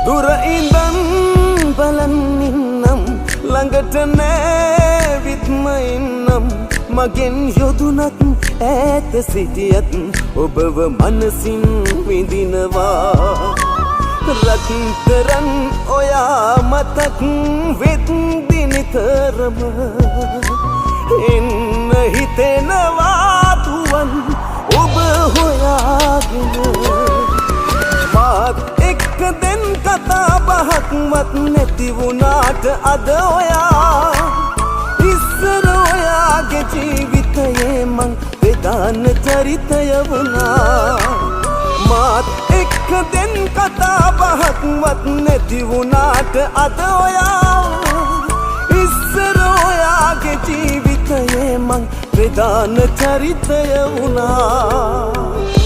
දුර ඉඳන් බලන් ඉන්නම් ළඟට නැවිත්ම ඉන්නම් මගෙන් යොදුනත් ඈත සිටියත් ඔබව මනසින් විඳිනවා රත්තරන් ඔයා මතක් වෙද්දි නිතරම එන්න හිතෙනවා තුවන් ඔබ හොයාගෙන මාත් එක්ක දැන් කතා බහක්වත් නැති වුණාට අද ඔයා ඉස්සර ඔයාගේ ජීවිතයේ මං ප්‍රධාන චරිතය වුණා මාත් එක්ක දැන් කතා බහක්වත් නැති වුණාට අද ඔයා ඉස්සර ඔයාගේ ජීවිතයේ මං ප්‍රධාන චරිතය වුණා